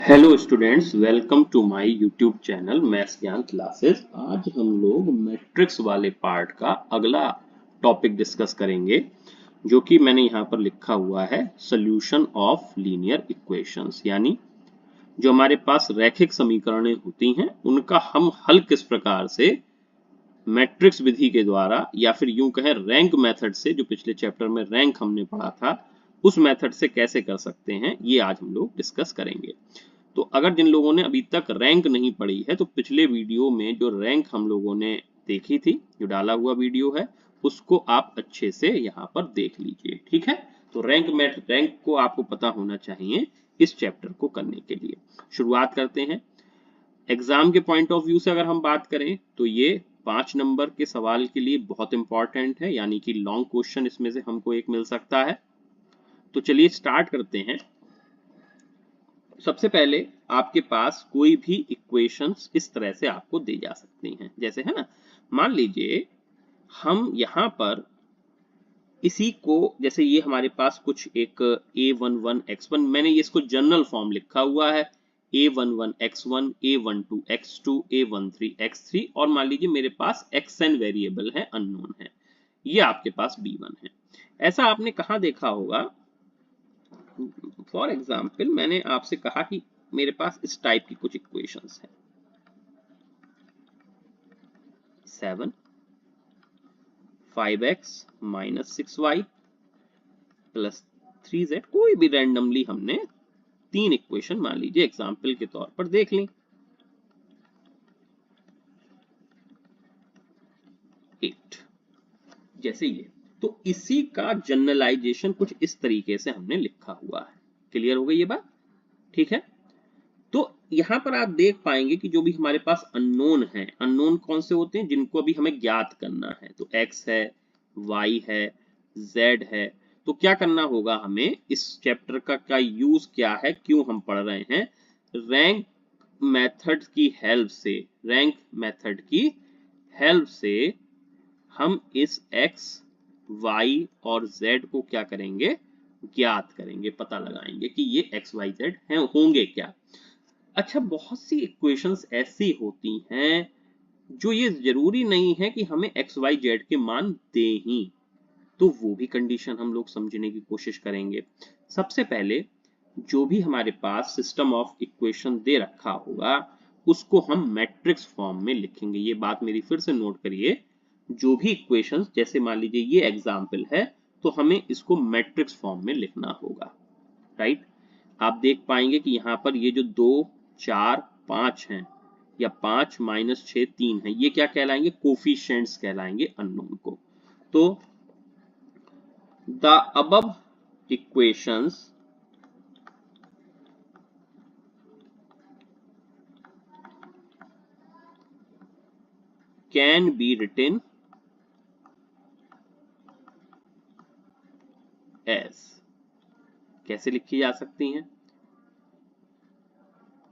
Hello students, welcome to my YouTube channel maths Gyan classes. आज हम लोग मैट्रिक्स वाले पार्ट का अगला टॉपिक डिस्कस करेंगे, जो कि मैंने यहाँ पर लिखा हुआ है सॉल्यूशन ऑफ लीनियर इक्वेशंस। यानी जो हमारे पास रैखिक समीकरणें होती हैं उनका हम हल किस प्रकार से मैट्रिक्स विधि के द्वारा, या फिर यूं कहें रैंक मेथड से, जो पिछले चैप्टर में रैंक हमने पढ़ा था उस मेथड से कैसे कर सकते हैं, ये आज हम लोग डिस्कस करेंगे। तो अगर जिन लोगों ने अभी तक रैंक नहीं पढ़ी है तो पिछले वीडियो में जो रैंक हम लोगों ने देखी थी, जो डाला हुआ वीडियो है, उसको आप अच्छे से यहाँ पर देख लीजिए। ठीक है, तो रैंक को आपको पता होना चाहिए इस चैप्टर को करने के लिए। शुरुआत करते हैं। एग्जाम के पॉइंट ऑफ व्यू से अगर हम बात करें तो ये 5 नंबर के सवाल के लिए बहुत इंपॉर्टेंट है, यानी कि लॉन्ग क्वेश्चन इसमें से हमको एक मिल सकता है। तो चलिए स्टार्ट करते हैं। सबसे पहले आपके पास कोई भी इक्वेशंस इस तरह से आपको दी जा सकती हैं, जैसे है ना, मान लीजिए हम यहां पर इसी को, जैसे ये हमारे पास कुछ एक a11x1, मैंने ये इसको जनरल फॉर्म लिखा हुआ है, a11x1, a12x2, a13x3, और मान लीजिए मेरे पास xn वेरिएबल है, अननोन है, ये आपके पास b1 है। ऐसा आपने कहाँ देखा होगा? फॉर एग्जाम्पल मैंने आपसे कहा कि मेरे पास इस टाइप की कुछ इक्वेशंस हैं, 7 5x minus 6y plus 3z, कोई भी रैंडमली हमने 3 इक्वेशन मान लीजिए एग्जाम्पल के तौर पर देख ली। 8 जैसे ये, तो इसी का जनरलाइजेशन कुछ इस तरीके से हमने लिखा हुआ है। क्लियर हो गई ये बात? ठीक है, तो यहां पर आप देख पाएंगे कि जो भी हमारे पास अननोन है, अननोन कौन से होते हैं जिनको अभी हमें ज्ञात करना है, तो x है, y है, z है। तो क्या करना होगा हमें, इस चैप्टर का यूज क्या है, क्यों हम पढ़ रहे हैं, रैंक मेथड की हेल्प से, रैंक मेथड की हेल्प से हम इस x y और z को क्या करेंगे, ज्ञात करेंगे, पता लगाएंगे कि ये x y z हैं, होंगे क्या। अच्छा, बहुत सी इक्वेशंस ऐसी होती हैं जो ये जरूरी नहीं है कि हमें एक्स वाई जेड के मान दे ही, तो वो भी कंडीशन हम लोग समझने की कोशिश करेंगे। सबसे पहले जो भी हमारे पास सिस्टम ऑफ इक्वेशन दे रखा होगा उसको हम मैट्रिक्स फॉर्म में लिखेंगे। ये बात मेरी फिर से नोट करिए, जो भी इक्वेशंस, जैसे मान लीजिए ये एग्जाम्पल है, तो हमें इसको मैट्रिक्स फॉर्म में लिखना होगा। राइट, आप देख पाएंगे कि यहाँ पर ये जो 2 4 5 हैं, या 5 माइनस 6 3 है, ये क्या कहलाएंगे, कोफिशिएंट्स कहलाएंगे अननोन को। तो the above equations can be written as, कैसे लिखी जा सकती हैं,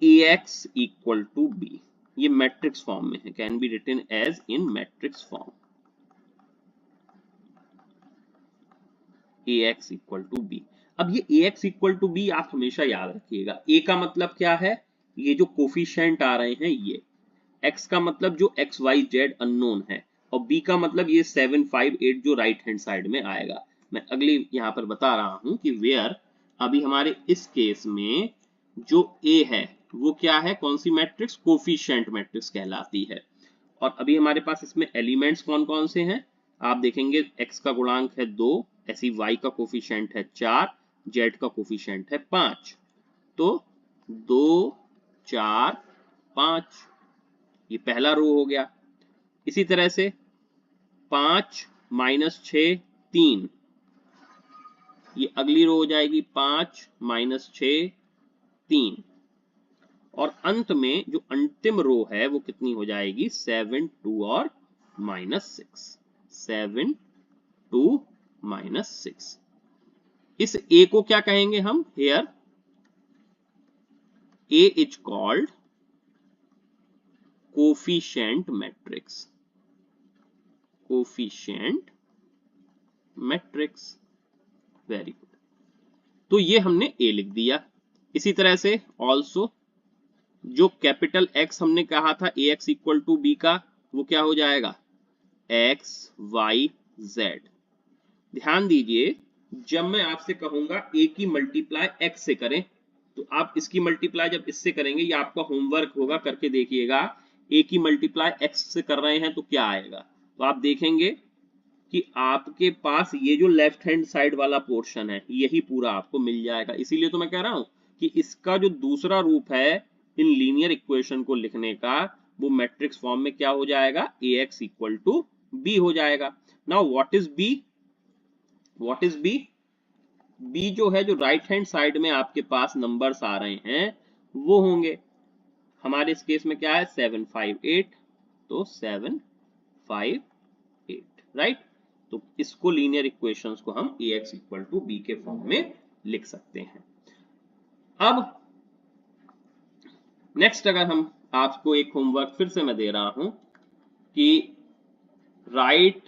ax इक्वल टू बी, ये मैट्रिक्स फॉर्म में है, can be written as in matrix form, ax equal to b. अब ये ax इक्वल टू बी आप हमेशा याद रखिएगा। a का मतलब क्या है, ये जो कोफिशिएंट आ रहे हैं ये, x का मतलब जो x y z अननोन है, और b का मतलब ये 7 5 8 जो राइट हैंड साइड में आएगा। मैं अगली यहां पर बता रहा हूं कि वेयर, अभी हमारे इस केस में जो a है वो क्या है, कौन सी मैट्रिक्स, कोफिशिएंट मैट्रिक्स कहलाती है। और अभी हमारे पास इसमें एलिमेंट्स कौन कौन से हैं, आप देखेंगे x का गुणांक है 2, ऐसी y का कोफिशिएंट है 4, z का कोफिशिएंट है 5। तो 2 4 5, ये पहला रो हो गया। इसी तरह से 5 माइनस 6 3, ये अगली रो हो जाएगी, 5 माइनस 6 3, और अंत में जो अंतिम रो है वो कितनी हो जाएगी, 7 2 और माइनस 6, 7 2 माइनस 6। इस a को क्या कहेंगे हम, here a is called coefficient matrix, coefficient matrix. Very good, तो ये हमने a लिख दिया। इसी तरह से ऑल्सो जो कैपिटल एक्स हमने कहा था ए एक्स इक्वल टू बी का, वो क्या हो जाएगा एक्स वाई जेड। ध्यान दीजिए, जब मैं आपसे कहूंगा ए की मल्टीप्लाई एक्स से करें, तो आप इसकी मल्टीप्लाई जब इससे करेंगे, ये आपका होमवर्क होगा, करके देखिएगा। ए की मल्टीप्लाई एक्स से कर रहे हैं तो क्या आएगा, तो आप देखेंगे कि आपके पास ये जो लेफ्ट हैंड साइड वाला पोर्शन है यही पूरा आपको मिल जाएगा। इसीलिए तो मैं कह रहा हूं कि इसका जो दूसरा रूप है इन लीनियर इक्वेशन को लिखने का, वो मैट्रिक्स फॉर्म में क्या हो जाएगा, a x equal to b हो जाएगा। Now what is b, what is b, b जो है, जो राइट हैंड साइड में आपके पास नंबर्स आ रहे हैं वो होंगे, हमारे इस केस में क्या है 758, तो 758, राइट। तो इसको लीनियर इक्वेशंस को हम ए एक्स इक्वल टू बी के फॉर्म में लिख सकते हैं। अब नेक्स्ट, अगर हम आपको एक होमवर्क फिर से मैं दे रहा हूं कि राइट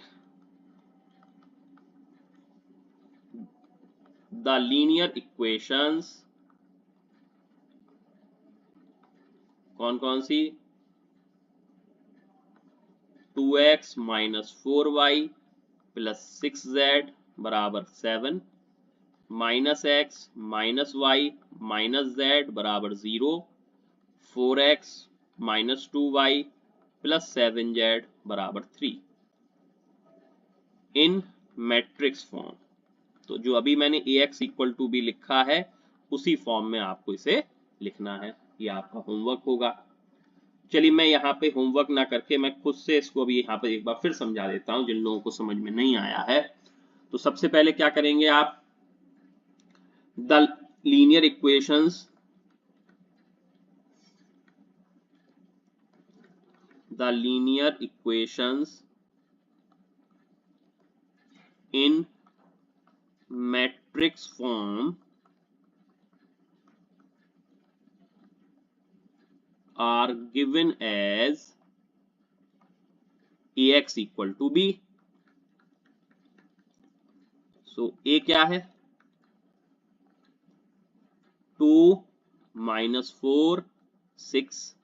द लीनियर इक्वेशंस, कौन कौन सी, 2x minus 4y plus 6z बराबर 7, minus x minus y minus z बराबर 0, 4x minus 2y plus 7z बराबर 3 इन मैट्रिक्स फॉर्म। तो जो अभी मैंने ए एक्स इक्वल टू बी लिखा है उसी फॉर्म में आपको इसे लिखना है, ये आपका होमवर्क होगा। चलिए, मैं यहाँ पे होमवर्क ना करके मैं खुद से इसको भी यहाँ पे एक बार फिर समझा देता हूँ जिन लोगों को समझ में नहीं आया है। तो सबसे पहले क्या करेंगे आप, the linear equations, the linear equations in matrix form are given as ax equal to b। so a क्या है, 2 माइनस 4 6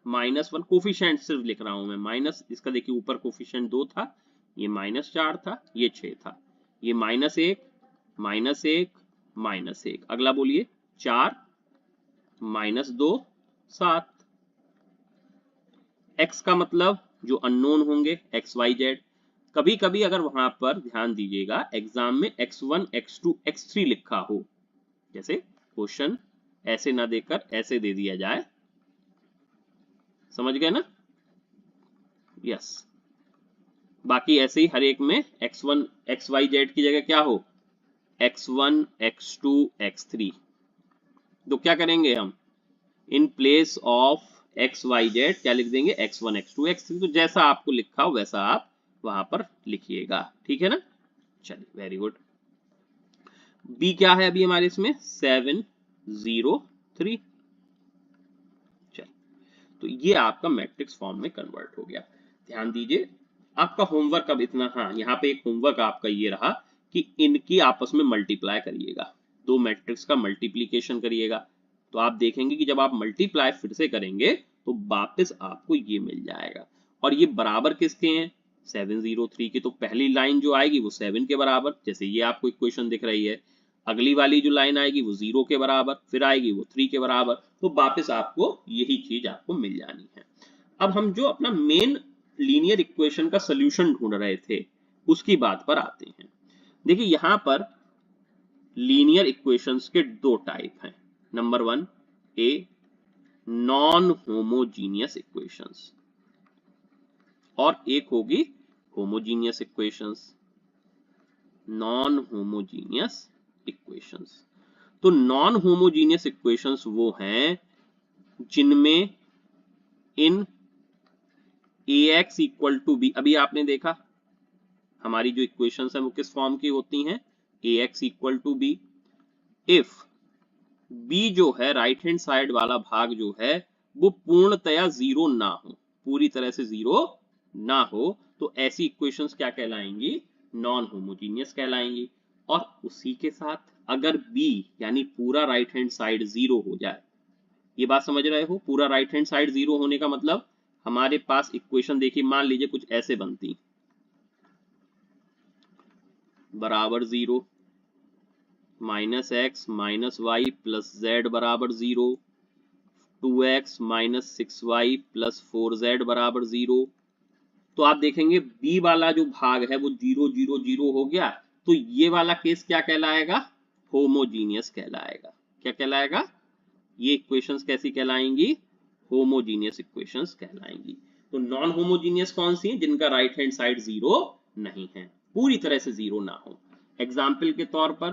माइनस 1, कोफिशिएंट सिर्फ लिख रहा हूं मैं, माइनस इसका देखिए ऊपर कोफिशिएंट 2 था, ये माइनस 4 था, ये 6 था, ये माइनस 1 माइनस 1 माइनस 1, अगला बोलिए 4 माइनस 2 7। x का मतलब जो अननोन होंगे x y z, कभी कभी अगर वहां पर ध्यान दीजिएगा एग्जाम में x1 x2 x3 लिखा हो, जैसे क्वेश्चन ऐसे ना देकर ऐसे दे दिया जाए, समझ गए ना, यस। बाकी ऐसे ही हर एक में x1 xyz की जगह क्या हो, x1 x2 x3। तो क्या करेंगे हम, इन प्लेस ऑफ xyz क्या लिख देंगे, x1 x2 x3। तो जैसा आपको लिखा हो वैसा आप वहां पर लिखिएगा, ठीक है ना। चलिए, वेरी गुड। b क्या है अभी हमारे इसमें 703। तो ये आपका मैट्रिक्स फॉर्म में कन्वर्ट हो गया। ध्यान दीजिए, आपका होमवर्क अब इतना, हाँ यहाँ पे एक होमवर्क आपका ये रहा कि इनकी आपस में मल्टीप्लाई करिएगा, दो मैट्रिक्स का मल्टीप्लीकेशन करिएगा। तो आप देखेंगे कि जब आप मल्टीप्लाई फिर से करेंगे तो वापस आपको ये मिल जाएगा। और ये बराबर किसके हैं, 703 की। तो पहली लाइन जो आएगी वो 7 के बराबर, जैसे ये आपको इक्वेशन दिख रही है। अगली वाली जो लाइन आएगी वो 0 के बराबर, फिर आएगी वो 3 के बराबर। तो वापस आपको यही चीज आपको मिल जानी है। अब हम जो अपना मेन लीनियर इक्वेशन का सोल्यूशन ढूंढ रहे थे उसकी बात पर आते हैं। देखिए, यहां पर लीनियर इक्वेशंस के दो टाइप हैं। Number 1 a non homogeneous equations, और एक होगी homogeneous equations, non homogeneous equations. तो नॉन होमोजीनियस इक्वेशंस वो हैं जिनमें इन ax इक्वल टू बी, अभी आपने देखा हमारी जो इक्वेशंस है वो किस फॉर्म की होती हैं, ax equal to b. If b जो है राइट हैंड साइड वाला भाग जो है वो पूर्णतया जीरो ना हो, पूरी तरह से जीरो ना हो, तो ऐसी इक्वेशंस क्या कहलाएंगी, नॉन होमोजीनियस कहलाएंगी। और उसी के साथ अगर b यानी पूरा राइट हैंड साइड जीरो हो जाए, ये बात समझ रहे हो? पूरा राइट हैंड साइड 0 होने का मतलब हमारे पास इक्वेशन देखिए, मान लीजिए कुछ ऐसे बनती, बराबर 0, minus x minus y plus z बराबर 0, 2x minus 6y plus 4z बराबर 0। तो आप देखेंगे बी वाला जो भाग है वो 0 0 0 हो गया, तो ये वाला केस क्या कहलाएगा? होमोजीनियस कहलाएगा। क्या कहलाएगा? ये इक्वेशंस कैसी कहलाएंगी? Homogeneous equations कहलाएंगी। तो नॉन होमोजीनियस कौन सी है? जिनका राइट हैंड साइड 0 नहीं है, पूरी तरह से 0 ना हो। एग्जाम्पल के तौर पर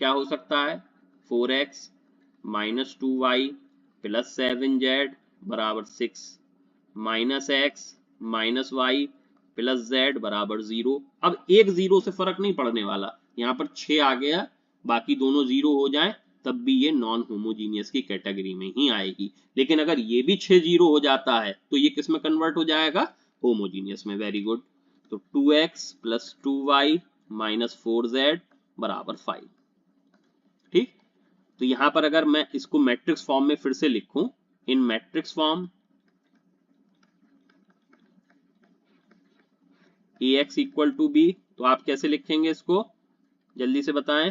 क्या हो सकता है? 4x minus 2y plus 7z बराबर 6, minus x minus y plus z बराबर 0। अब एक 0 से फर्क नहीं पड़ने वाला, यहाँ पर 6 आ गया, बाकी दोनों 0 हो जाए तब भी ये नॉन होमोजीनियस की कैटेगरी में ही आएगी। लेकिन अगर ये भी 6 0 हो जाता है तो ये किस में कन्वर्ट हो जाएगा? होमोजीनियस में। Very good. तो 2x plus 2y minus 4z बराबर 5। ठीक, तो यहां पर अगर मैं इसको मैट्रिक्स फॉर्म में फिर से लिखूं, in matrix form ax equal to b, तो आप कैसे लिखेंगे इसको? जल्दी से बताएं।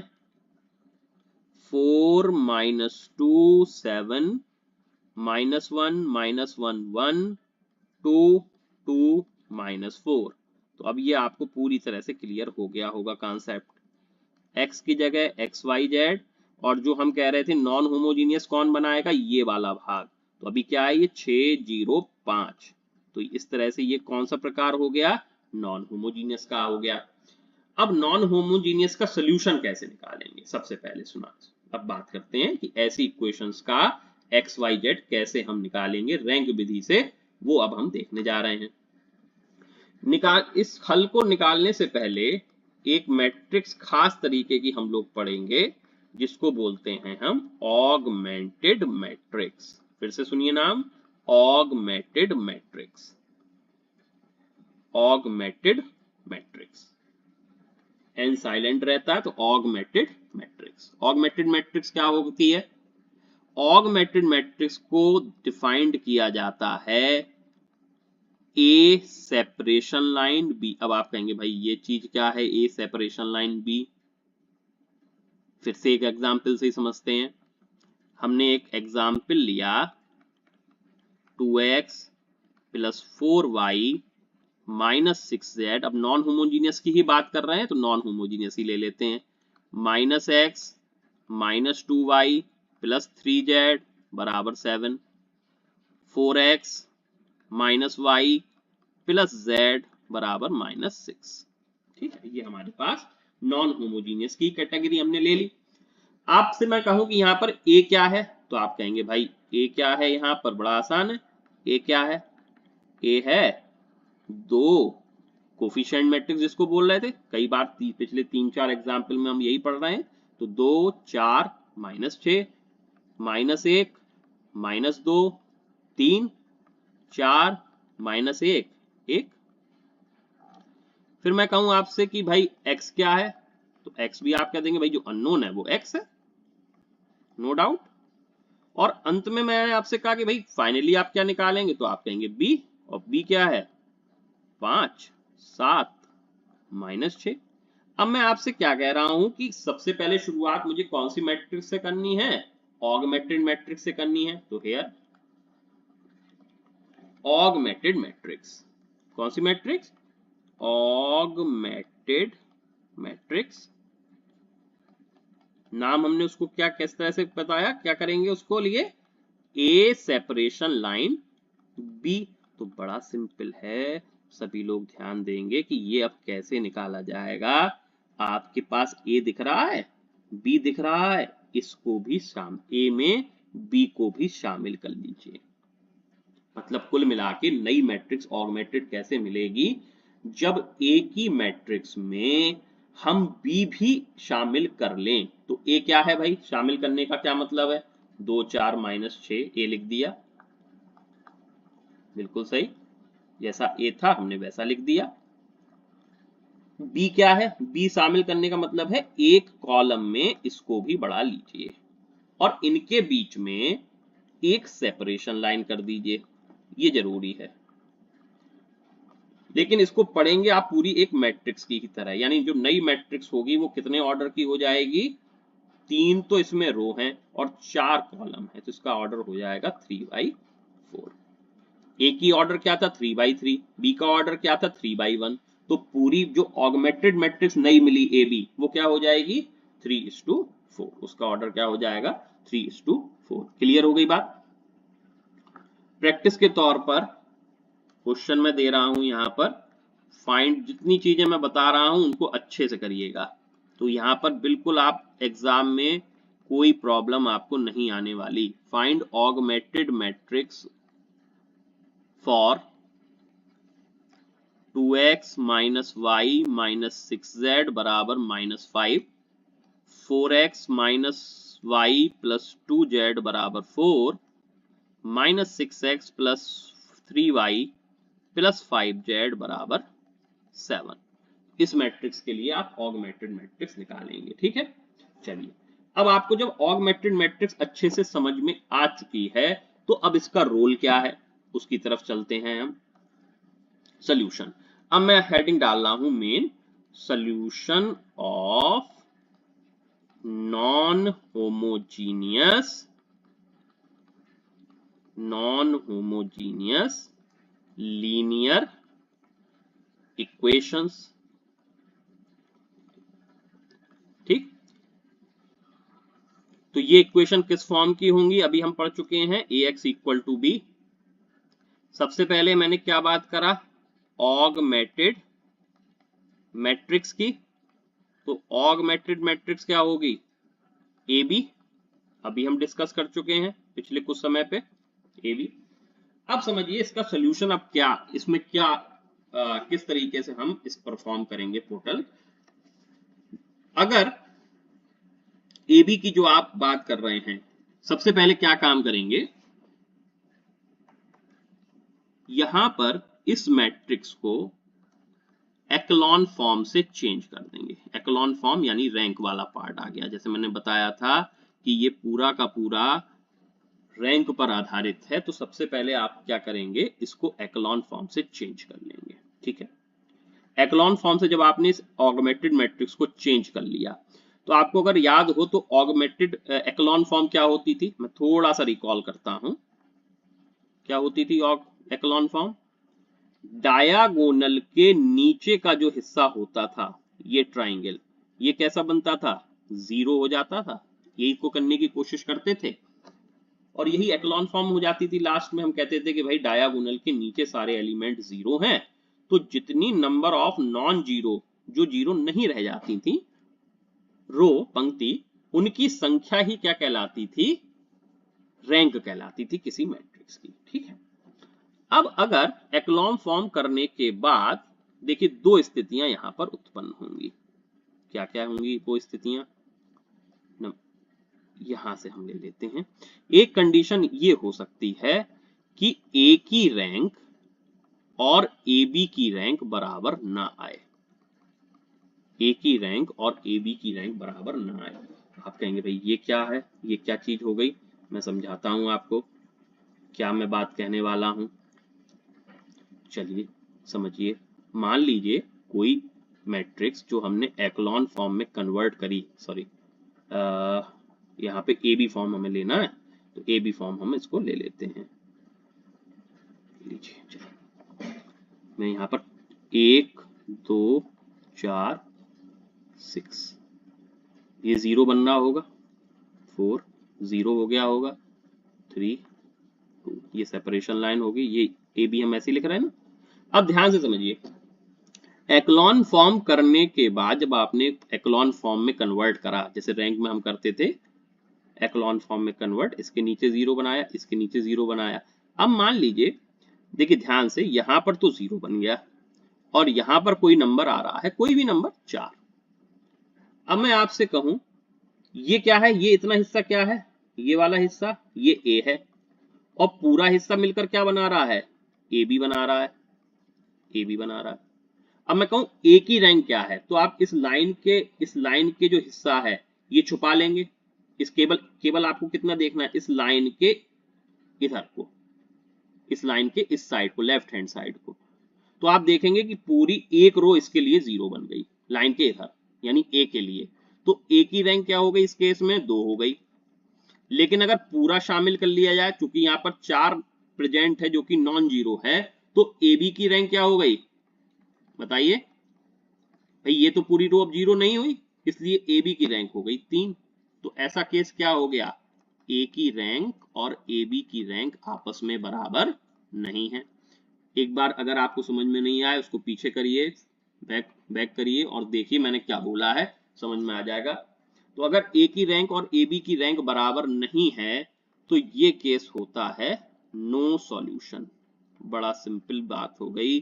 4 माइनस 2 7 माइनस 1 माइनस 1 1 2 2 माइनस 4। तो अब ये आपको पूरी तरह से क्लियर हो गया होगा कॉन्सेप्ट। x की जगह एक्स वाई जेड, और जो हम कह रहे थे नॉन होमोजीनियस कौन बनाएगा? ये वाला भाग। तो अभी क्या है? ये 6 0 5। तो इस तरह से ये कौन सा प्रकार हो गया? नॉन होमोजीनियस का हो गया। अब नॉन होमोजीनियस का सोल्यूशन कैसे निकालेंगे? सबसे पहले सुना, अब बात करते हैं कि ऐसी इक्वेशंस का एक्स वाई जेड कैसे हम निकालेंगे रैंक विधि से, वो अब हम देखने जा रहे हैं। इस हल को निकालने से पहले एक मैट्रिक्स खास तरीके की हम लोग पढ़ेंगे, जिसको बोलते हैं हम ऑगमेंटेड मैट्रिक्स। फिर से सुनिए नाम, augmented matrix. Augmented matrix, n silent रहता है तो ऑगमेंटेड मैट्रिक्स। ऑगमेंटेड मैट्रिक्स क्या होती है? ऑगमेंटेड मैट्रिक्स को डिफाइंड किया जाता है ए सेपरेशन लाइन बी। अब आप कहेंगे भाई ये चीज क्या है ए सेपरेशन लाइन बी? फिर से एक एग्जांपल से ही समझते हैं। हमने एक एग्जांपल लिया 2x plus 4y minus 6z। अब नॉन होमोजीनियस की ही बात कर रहे हैं तो नॉन होमोजीनियस ही ले लेते हैं। Minus x minus 2y plus 3z बराबर 7, 4x minus y plus z बराबर माइनस 6। ठीक है, ये हमारे पास नॉन होमोजीनियस की कैटेगरी हमने ले ली। आपसे मैं कहूं कि यहाँ पर ए क्या है, तो आप कहेंगे भाई ए क्या है? यहाँ पर बड़ा आसान है। ए क्या है? ए है दो कोफिशिएंट मैट्रिक्स, जिसको बोल रहे थे कई बार पिछले 3-4 एग्जाम्पल में हम यही पढ़ रहे हैं। तो 2 4 माइनस 6 माइनस 1 माइनस 2 3 4 माइनस 1 1। फिर मैं कहूं आपसे कि भाई x क्या है, तो x भी आप कह देंगे भाई जो अननोन है वो x है, नो डाउट। और अंत में मैंने आपसे कहा कि भाई फाइनली आप क्या निकालेंगे, तो आप कहेंगे b, और b क्या है? 5 7 माइनस 6। अब मैं आपसे क्या कह रहा हूं कि सबसे पहले शुरुआत मुझे कौन सी मैट्रिक्स से करनी है? ऑगमेंटेड मैट्रिक्स से करनी है। तो हियर ऑगमेंटेड मैट्रिक्स, कौन सी मैट्रिक्स? Augmented matrix. नाम हमने उसको क्या किस तरह से बताया, क्या करेंगे उसको लिए? A separation line b. तो बड़ा सिंपल है, सभी लोग ध्यान देंगे कि ये अब कैसे निकाला जाएगा। आपके पास ए दिख रहा है, बी दिख रहा है, इसको भी ए में बी को भी शामिल कर लीजिए। मतलब कुल मिला के नई मैट्रिक्स ऑगमेंटेड कैसे मिलेगी? जब ए की मैट्रिक्स में हम बी भी शामिल कर लें। तो ए क्या है भाई? शामिल करने का क्या मतलब है? 2 4 माइनस 6 ए लिख दिया, बिल्कुल सही, जैसा ए था हमने वैसा लिख दिया। बी क्या है? बी शामिल करने का मतलब है एक कॉलम में इसको भी बढ़ा लीजिए, और इनके बीच में एक सेपरेशन लाइन कर दीजिए, ये जरूरी है। लेकिन इसको पढ़ेंगे आप पूरी एक मैट्रिक्स की तरह, यानी जो नई मैट्रिक्स होगी वो कितने ऑर्डर की हो जाएगी, 3 तो इसमें रो हैं और 4 कॉलम है, तो इसका ऑर्डर हो जाएगा 3/4। ए की ऑर्डर क्या था 3/3, बी का ऑर्डर क्या था 3/1, तो पूरी जो ऑगमेंटेड मैट्रिक्स नई मिली ए बी वो क्या हो जाएगी 3:4, उसका ऑर्डर क्या हो जाएगा 3:4। क्लियर हो गई बात। प्रैक्टिस के तौर पर क्वेश्चन में दे रहा हूं यहां पर, फाइंड, जितनी चीजें मैं बता रहा हूं उनको अच्छे से करिएगा, तो यहां पर बिल्कुल आप एग्जाम में कोई प्रॉब्लम आपको नहीं आने वाली। Find augmented matrix for 2x minus y minus 6z बराबर -5, 4x minus y plus 2z बराबर 4, minus 6x plus 3y plus 5z बराबर 7। इस मैट्रिक्स के लिए आप ऑगमेंटेड मैट्रिक्स निकालेंगे। ठीक है, चलिए अब आपको जब ऑगमेंटेड मैट्रिक्स अच्छे से समझ में आ चुकी है तो अब इसका रोल क्या है उसकी तरफ चलते हैं हम। सॉल्यूशन, अब मैं हेडिंग डाल रहा हूं main, solution of non homogeneous linear equations. ठीक, तो ये इक्वेशन किस फॉर्म की होंगी अभी हम पढ़ चुके हैं, ax इक्वल टू बी। सबसे पहले मैंने क्या बात करा, ऑगमेंटेड मैट्रिक्स की, तो ऑगमेंटेड मैट्रिक्स क्या होगी ए बी, अभी हम डिस्कस कर चुके हैं पिछले कुछ समय पे ए बी। अब समझिए इसका सोल्यूशन, अब क्या इसमें क्या किस तरीके से हम इस परफॉर्म करेंगे टोटल। अगर ए बी की जो आप बात कर रहे हैं, सबसे पहले क्या काम करेंगे, यहां पर इस मैट्रिक्स को एक्लॉन फॉर्म से चेंज कर देंगे। एक्लॉन फॉर्म यानी रैंक वाला पार्ट आ गया, जैसे मैंने बताया था कि ये पूरा का पूरा रैंक पर आधारित है, तो सबसे पहले आप क्या करेंगे, इसको एक्लॉन फॉर्म से चेंज कर लेंगे। ठीक है, एक्लॉन फॉर्म से जब आपने इस ऑगमेंटेड मैट्रिक्स को चेंज कर लिया, तो आपको अगर याद हो तो ऑगमेंटेड एक्लॉन फॉर्म क्या होती थी, मैं थोड़ा सा रिकॉल करता हूं, क्या होती थी एक्लॉन फॉर्म, डायागोनल के नीचे का जो हिस्सा होता था ये ट्राइंगल, ये कैसा बनता था, 0 हो जाता था, यही को करने की कोशिश करते थे और यही एक्लॉन फॉर्म हो जाती थी। लास्ट में हम कहते थे कि भाई डायागोनल के नीचे सारे एलिमेंट 0 हैं, तो जितनी नंबर ऑफ नॉन जीरो, जो जीरो नहीं रह जाती थी रो पंक्ति, उनकी संख्या ही क्या कहलाती थी, रैंक कहलाती थी किसी मैट्रिक्स की। ठीक है, अब अगर एक्लॉन फॉर्म करने के बाद देखिए दो स्थितियां यहां पर उत्पन्न होंगी, क्या क्या होंगी वो स्थितियां, यहां से हम ले लेते हैं। एक कंडीशन ये हो सकती है कि ए की रैंक और ए बी की रैंक बराबर ना आए, ए की रैंक और ए बी की रैंक बराबर ना आए। आप कहेंगे भाई ये क्या है, ये क्या चीज हो गई, मैं समझाता हूं आपको क्या मैं बात कहने वाला हूं। चलिए समझिए, मान लीजिए कोई मैट्रिक्स जो हमने एक्लॉन फॉर्म में कन्वर्ट करी, सॉरी यहाँ पे ए बी फॉर्म हमें लेना है, तो ए बी फॉर्म हम इसको ले लेते हैं। लीजिए चलिए, मैं यहाँ पर 1 2 4 6, ये 0 बनना होगा, 4 0 हो गया होगा, 3 2, ये सेपरेशन लाइन होगी, ये ए बी हम ऐसे लिख रहे हैं ना। अब ध्यान से समझिए, एक्लॉन फॉर्म करने के बाद जब आपने एक्लॉन फॉर्म में कन्वर्ट करा, जैसे रैंक में हम करते थे एक्लॉन फॉर्म में कन्वर्ट, इसके नीचे 0 बनाया, इसके नीचे 0 बनाया। अब मान लीजिए, देखिए ध्यान से, यहां पर तो 0 बन गया और यहां पर कोई नंबर आ रहा है, कोई भी नंबर 4। अब मैं आपसे कहूं ये क्या है, ये इतना हिस्सा क्या है, ये वाला हिस्सा ये ए है और पूरा हिस्सा मिलकर क्या बना रहा है, ए बी बना रहा है, ए बी बना रहा है। अब मैं कहूं ए की रैंक क्या है, तो आप इस लाइन के जो हिस्सा है ये छुपा लेंगे, इस केवल आपको कितना देखना है, इस लाइन के इधर को, इस लाइन के इस साइड को, लेफ्ट हैंड साइड को, तो आप देखेंगे कि पूरी एक रो इसके लिए 0 बन गई लाइन के इधर, यानी ए के लिए। तो ए की रैंक क्या हो गई इस केस में? 2 हो गई। लेकिन अगर पूरा शामिल कर लिया जाए, क्योंकि यहां पर 4 प्रेजेंट है जो कि नॉन जीरो है, तो ए बी की रैंक क्या हो गई बताइए भाई? ये तो पूरी रो अब 0 नहीं हुई, इसलिए ए बी की रैंक हो गई 3। तो ऐसा केस क्या हो गया? ए की रैंक और ए बी की रैंक आपस में बराबर नहीं है। एक बार अगर आपको समझ में नहीं आए उसको पीछे करिए, बैक करिए और देखिए मैंने क्या बोला है, समझ में आ जाएगा। तो अगर ए की रैंक और ए बी की रैंक बराबर नहीं है तो ये केस होता है नो सॉल्यूशन। बड़ा सिंपल बात हो गई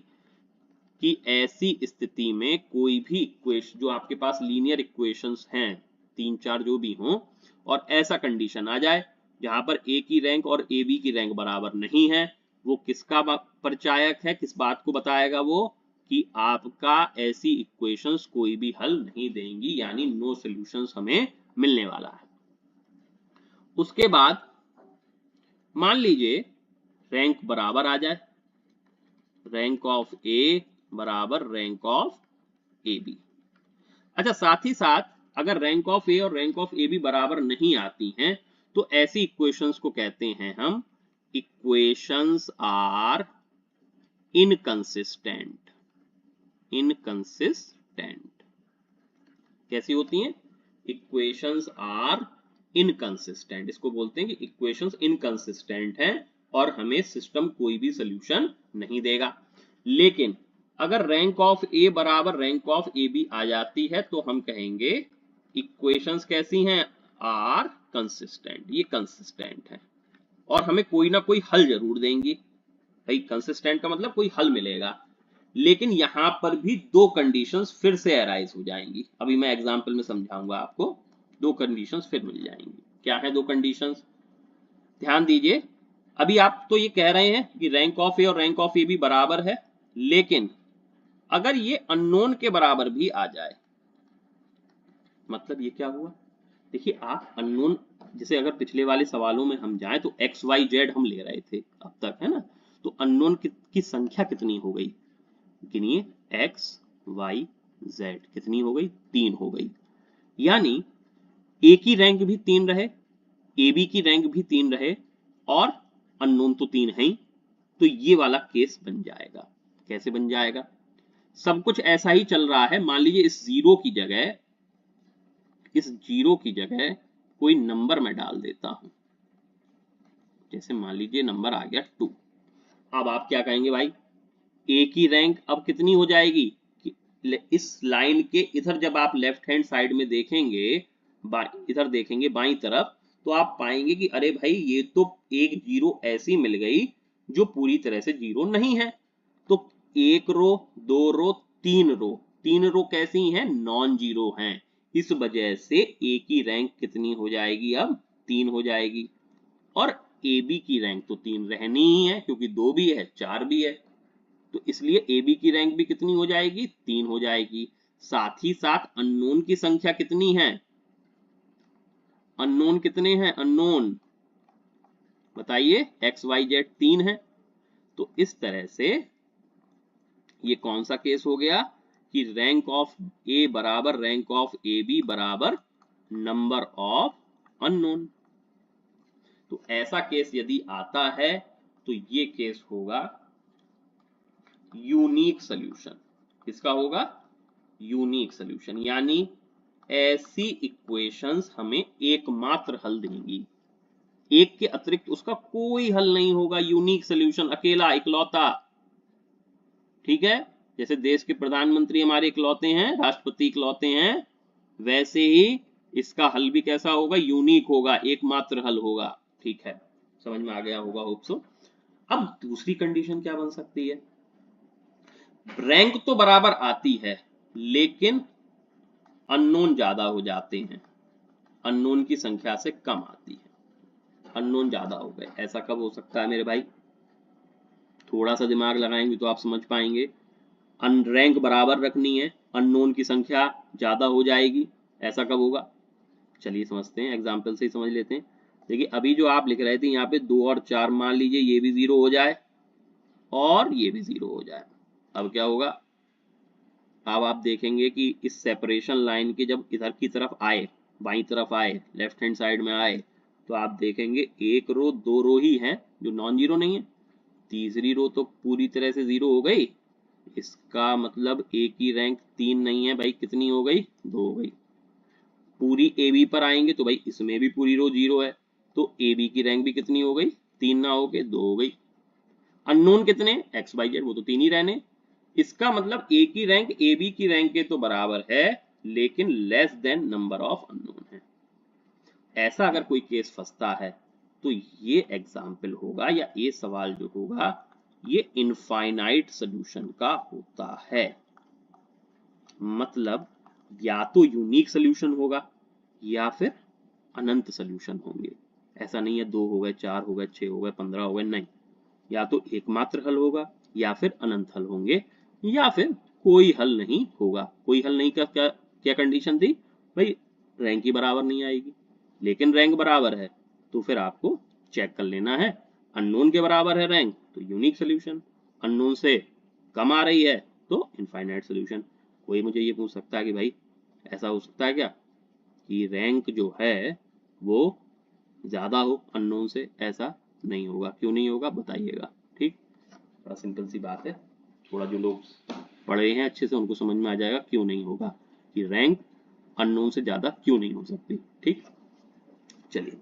कि ऐसी स्थिति में कोई भी इक्वेशन, जो आपके पास लीनियर इक्वेशंस हैं 3-4 जो भी हों, और ऐसा कंडीशन आ जाए जहां पर ए की रैंक और ए बी की रैंक बराबर नहीं है, वो किसका परिचायक है, किस बात को बताएगा? वो कि आपका ऐसी इक्वेशंस कोई भी हल नहीं देंगी, यानी नो सॉल्यूशंस हमें मिलने वाला है। उसके बाद मान लीजिए रैंक बराबर आ जाए, रैंक ऑफ ए बराबर रैंक ऑफ ए बी। अच्छा, साथ ही साथ अगर रैंक ऑफ ए और रैंक ऑफ ए बी बराबर नहीं आती हैं तो ऐसी इक्वेशंस को कहते हैं हम इक्वेशंस आर इनकंसिस्टेंट। इनकंसिस्टेंट कैसी होती हैं? इक्वेशंस आर इनकंसिस्टेंट, इसको बोलते हैं कि इक्वेशंस इनकंसिस्टेंट हैं और हमें सिस्टम कोई भी सॉल्यूशन नहीं देगा। लेकिन अगर रैंक ऑफ ए बराबर रैंक ऑफ ए बी आ जाती है तो हम कहेंगे इक्वेशंस कैसी हैं? आर कंसिस्टेंट, ये कंसिस्टेंट है और हमें कोई ना कोई हल जरूर देंगी। भाई कंसिस्टेंट का मतलब कोई हल मिलेगा। लेकिन यहां पर भी 2 कंडीशंस फिर से अराइज हो जाएंगी, अभी मैं एग्जांपल में समझाऊंगा आपको। 2 कंडीशंस फिर मिल जाएंगी। क्या है 2 कंडीशंस? ध्यान दीजिए। अभी आप तो ये कह रहे हैं कि रैंक ऑफ ए और रैंक ऑफ ए भी बराबर है, लेकिन अगर ये अननोन के बराबर भी आ जाए, मतलब ये क्या हुआ? देखिए आप अननोन, जैसे अगर पिछले वाले सवालों में हम जाएं तो एक्स वाई जेड हम ले रहे थे अब तक, है ना? तो अननोन की संख्या कितनी हो गई? गिनिए, एक्स वाई जेड कितनी हो गई? 3 हो गई। यानी ए की रैंक भी 3 रहे, ए बी की रैंक भी 3 रहे और अननोन तो 3 है ही। तो ये वाला केस बन जाएगा। कैसे बन जाएगा? सब कुछ ऐसा ही चल रहा है। मान लीजिए इस जीरो की जगह कोई नंबर मैं डाल देता हूं, जैसे मान लीजिए नंबर आ गया 2। अब आप क्या कहेंगे भाई? ए की रैंक अब कितनी हो जाएगी कि इस लाइन के इधर जब आप लेफ्ट हैंड साइड में देखेंगे, इधर देखेंगे बाईं तरफ, तो आप पाएंगे कि अरे भाई ये तो एक जीरो ऐसी मिल गई जो पूरी तरह से जीरो नहीं है। तो 1 रो, 2 रो, 3 रो कैसी हैं? नॉन जीरो हैं। इस वजह से ए की रैंक कितनी हो जाएगी? अब 3 हो जाएगी। और ए बी की रैंक तो 3 रहनी ही है, क्योंकि 2 भी है 4 भी है, तो इसलिए ए बी की रैंक भी कितनी हो जाएगी? 3 हो जाएगी। साथ ही साथ अननोन की संख्या कितनी है? अननोन कितने हैं? अननोन बताइए। एक्स वाई जेड 3 है। तो इस तरह से ये कौन सा केस हो गया कि रैंक ऑफ ए बराबर रैंक ऑफ ए बी बराबर नंबर ऑफ अननोन। तो ऐसा केस यदि आता है तो ये केस होगा यूनिक सॉल्यूशन। किसका होगा? यूनिक सॉल्यूशन, यानी ऐसी इक्वेशंस हमें एकमात्र हल देंगी, एक के अतिरिक्त उसका कोई हल नहीं होगा। यूनिक सॉल्यूशन, अकेला इकलौता। ठीक है, जैसे देश के प्रधानमंत्री हमारे इकलौते हैं, राष्ट्रपति इकलौते हैं, वैसे ही इसका हल भी कैसा होगा? यूनिक होगा, एकमात्र हल होगा। ठीक है, समझ में आ गया होगा, होप सो। अब दूसरी कंडीशन क्या बन सकती है? रैंक तो बराबर आती है लेकिन अननोन ज्यादा हो जाते हैं, अननोन की संख्या से कम आती है। अननोन ज्यादा हो गए, ऐसा कब हो सकता है मेरे भाई? थोड़ा सा दिमाग लगाएंगे तो आप समझ पाएंगे। रैंक बराबर रखनी है, अननोन की संख्या ज्यादा हो जाएगी, ऐसा कब होगा? चलिए समझते हैं, एग्जाम्पल से ही समझ लेते हैं। देखिए अभी जो आप लिख रहे थे यहाँ पे 2 और 4, मान लीजिए ये भी 0 हो जाए और ये भी 0 हो जाए, अब क्या होगा? अब आप देखेंगे कि इस सेपरेशन लाइन के जब इधर की तरफ आए, बाई तरफ आए, लेफ्ट हैंड साइड में आए, तो आप देखेंगे एक रो, 2 रो ही हैं जो नॉन जीरो नहीं है, तीसरी रो तो पूरी तरह से 0 हो गई। इसका मतलब ए की रैंक 3 नहीं है भाई, कितनी हो गई? 2 हो गई। पूरी ए बी पर आएंगे तो भाई इसमें भी पूरी रो 0 है, तो ए बी की रैंक भी कितनी हो गई? 3 ना होके 2 हो गई। अननोन कितने? एक्स वाई जेड, वो तो 3 ही रहने। इसका मतलब ए की रैंक ए बी की रैंक के तो बराबर है, लेकिन less than number of unknown है। ऐसा अगर कोई केस फंसता है तो ये एग्जाम्पल होगा, या ये सवाल जो होगा ये इनफाइनाइट सोल्यूशन का होता है। मतलब या तो यूनिक सोल्यूशन होगा या फिर अनंत सोल्यूशन होंगे। ऐसा नहीं है 2 हो गए, 4 हो गए, 6 हो गए, 15 हो गए, नहीं। या तो एकमात्र हल होगा या फिर अनंत हल होंगे या फिर कोई हल नहीं होगा। कोई हल नहीं का क्या क्या कंडीशन थी भाई? रैंक ही बराबर नहीं आएगी। लेकिन रैंक बराबर है तो फिर आपको चेक कर लेना है, अननोन के बराबर है रैंक तो यूनिक सोल्यूशन, अननोन से कम आ रही है तो इनफाइनाइट सोल्यूशन। कोई मुझे ये पूछ सकता है कि भाई ऐसा हो सकता है क्या कि रैंक जो है वो ज्यादा हो अननोन से? ऐसा नहीं होगा। क्यों नहीं होगा बताइएगा? ठीक, बड़ा सिंपल सी बात है, थोड़ा जो लोग पढ़े हैं अच्छे से उनको समझ में आ जाएगा क्यों नहीं होगा, कि रैंक अननोन से ज्यादा क्यों नहीं हो सकती। ठीक, चलिए